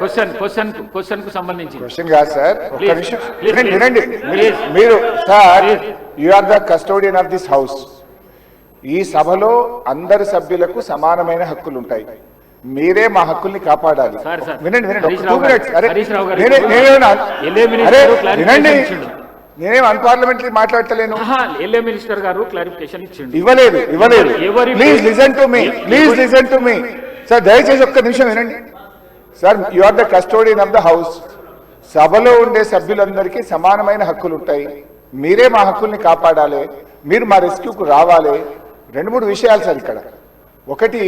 Question కు సంబంధించి question కాదు సార్, ఒక్క నిమిషం వినండి. మీరు sir, you are the custodian of this house. ఈ సభలో అందరి సభ్యులకు సమానమైన హక్కులు ఉంటాయి. మీరే మా హక్కుల్ని కాపాడాలి. వినండి వినండి, 2 minutes. వినండి, నేనేం అన్పార్లమెంటరీ మాట్లాడతలేను. మినిస్టర్ గారు క్లారిఫికేషన్ ఇవ్వలేదు. Please listen to me sir, దయచేసి ఒక్క నిమిషం వినండి sir. You are the custodian of the house. సభలో ఉండే సభ్యులందరికీ సమానమైన హక్కులు ఉంటాయి. మీరే మా హక్కుల్ని కాపాడాలి. మీరు మా రెస్క్యూకు రావాలి. 2-3 విషయాలు సార్ ఇక్కడ. ఒకటి,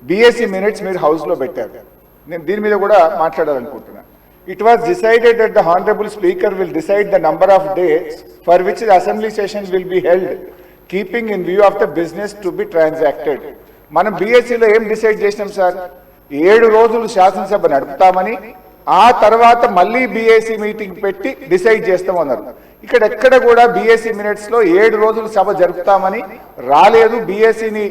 BSc మినిట్స్ మీరు హౌస్లో పెట్టారు. నేను దీని మీద కూడా మాట్లాడాలనుకుంటున్నాను. It was decided that the Honorable Speaker will decide the number of days for which the assembly session will be held, keeping in view of the business to be transacted. మనం BScలో ఏం డిసైడ్ చేసినాం sir? 7 రోజులు శాసనసభ నడుపుతామని, ఆ తర్వాత మళ్ళీ BSc meeting పెట్టి decide చేస్తామన్నారు. ఇక్కడ ఎక్కడ కూడా BSc మినిట్స్ లో 7 రోజులు సభ జరుపుతామని రాలేదు. BScని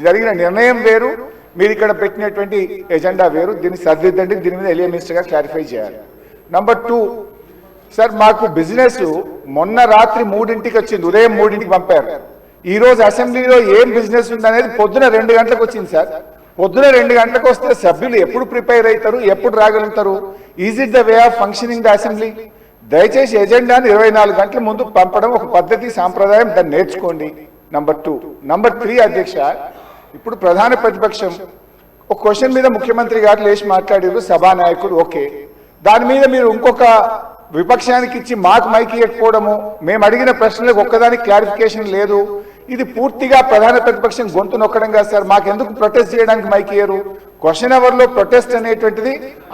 జరిగిన నిర్ణయం వేరు, మీరు ఇక్కడ పెట్టినటువంటి ఎజెండా వేరు. దీన్ని సరిదిద్దండి. దీని మీద ఎలియా మినిస్టర్ గారు క్లారిఫై చేయాలి. నంబర్ 2 సార్, మాకు బిజినెస్ మొన్న రాత్రి 3ంటికి వచ్చింది, ఉదయం 3ంటికి పంపారు. ఈ రోజు అసెంబ్లీలో ఏం బిజినెస్ ఉందనేది పొద్దున 2 గంటలకు వచ్చింది సార్. పొద్దున 2 గంటలకు వస్తే సభ్యులు ఎప్పుడు ప్రిపేర్ అవుతారు, ఎప్పుడు రాగలుగుతారు? Is it the way of functioning the assembly? దయచేసి ఎజెండాను 24 గంటల ముందు పంపడం ఒక పద్ధతి, సాంప్రదాయం. దాన్ని నేర్చుకోండి. నంబర్ 2. నంబర్ 3 అధ్యక్ష, ఇప్పుడు ప్రధాన ప్రతిపక్షం ఒక క్వశ్చన్ మీద ముఖ్యమంత్రి గారు లేచి మాట్లాడారు, సభానాయకుడు ఓకే. దాని మీద మీరు ఇంకొక విపక్షానికి ఇచ్చి మాకు మైక్ ఇవ్వకపోవడము, మేము అడిగిన ప్రశ్నలకు ఒక్కదానికి క్లారిఫికేషన్ లేదు. ఇది పూర్తిగా ప్రధాన ప్రతిపక్షం గొంతు నొక్కడం కాదు సార్. మాకెందుకు ప్రొటెస్ట్ చేయడానికి మైక్ ఇయ్యరు? క్వశ్చన్ అవర్ లో ప్రొటెస్ట్ అనేటువంటిది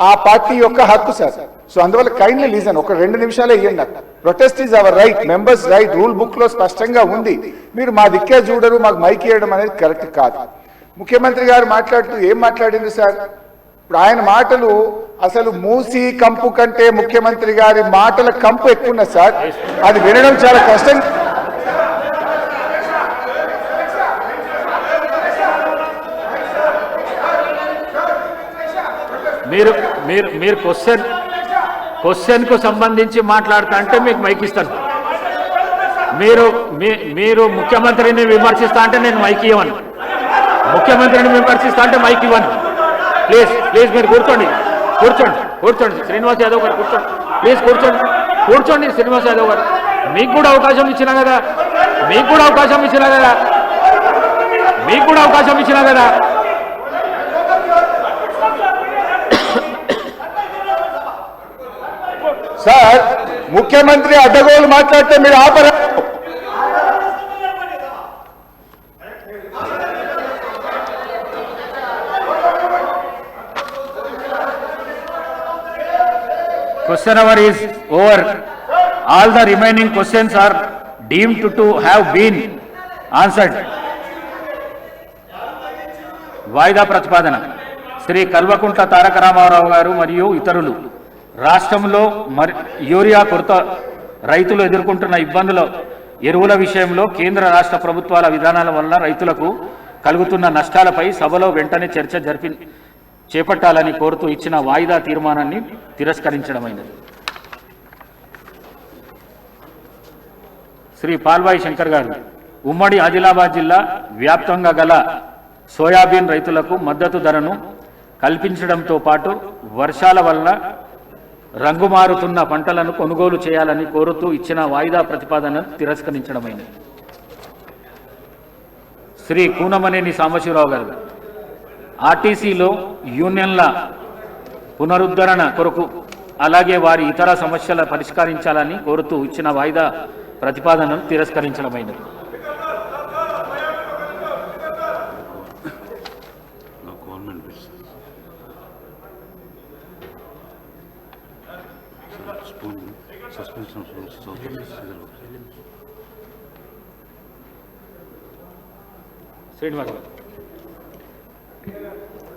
ఆ పార్టీ యొక్క హక్కు సార్. సో అందువల్ల కైండ్లీ లీజన్, ఒక 2 నిమిషాలే ఇవ్వండి. Protest is our right, members right, rule book లో స్పష్టంగా ఉంది. మీరు మా దిక్కే చూడరు, మాకు మైక్ ఇవ్వడం అనేది కరెక్ట్ కాదు. ముఖ్యమంత్రి గారు మాట్లాడుతూ ఏం మాట్లాడింది సార్? ఇప్పుడు ఆయన మాటలు అసలు మూసి కంపు కంటే ముఖ్యమంత్రి గారి మాటల కంపు ఎక్కువ ఉన్నది సార్. అది వినడం చాలా కష్టం. మీరు క్వశ్చన్ కు సంబంధించి మాట్లాడుతా అంటే మీకు మైక్ ఇస్తాను. మీరు ముఖ్యమంత్రిని విమర్శిస్తా అంటే నేను మైక్ ఇవ్వను. ముఖ్యమంత్రిని విమర్శిస్తా అంటే మైక్ ఇవ్వను. ప్లీజ్ మీరు కూర్చోండి. శ్రీనివాస్ యాదవ్ గారు కూర్చోండి. ప్లీజ్ కూర్చోండి శ్రీనివాస్ యాదవ్ గారు. మీకు కూడా అవకాశం ఇచ్చినా కదా. సార్, ముఖ్యమంత్రి అడ్డగోలు మాట్లాడితే మీరు ఆపరా? Question hour is over. All the remaining questions are deemed to have been answered. వాయిదా ప్రతిపాదన. శ్రీ కల్వకుంట్ల తారక రామారావు గారు మరియు ఇతరులు రాష్ట్రంలో యూరియా కొరత, రైతులు ఎదుర్కొంటున్న ఇబ్బందుల, ఎరువుల విషయంలో కేంద్ర రాష్ట్ర ప్రభుత్వాల విధానాల వల్ల రైతులకు కలుగుతున్న నష్టాలపై సభలో వెంటనే చర్చ చేపట్టాలని కోరుతూ ఇచ్చిన వాయిదా తీర్మానాన్ని తిరస్కరించడమైనది. శ్రీ పాల్వాయి శంకర్ గారు, ఉమ్మడి ఆదిలాబాద్ జిల్లా వ్యాప్తంగా గల సోయాబీన్ రైతులకు మద్దతు ధరను కల్పించడంతో పాటు వర్షాల వల్ల రంగుమారుతున్న పంటలను కొనుగోలు చేయాలని కోరుతూ ఇచ్చిన వాయిదా ప్రతిపాదనను తిరస్కరించడమైనది. శ్రీ కూనమనేని సాంబశివరావు గారు, ఆర్టీసీలో యూనియన్ల పునరుద్ధరణ కొరకు అలాగే వారి ఇతర సమస్యల పరిష్కరించాలని కోరుతూ ఇచ్చిన వాయిదా ప్రతిపాదనను తిరస్కరించడమైనది. శ్రీనివాస్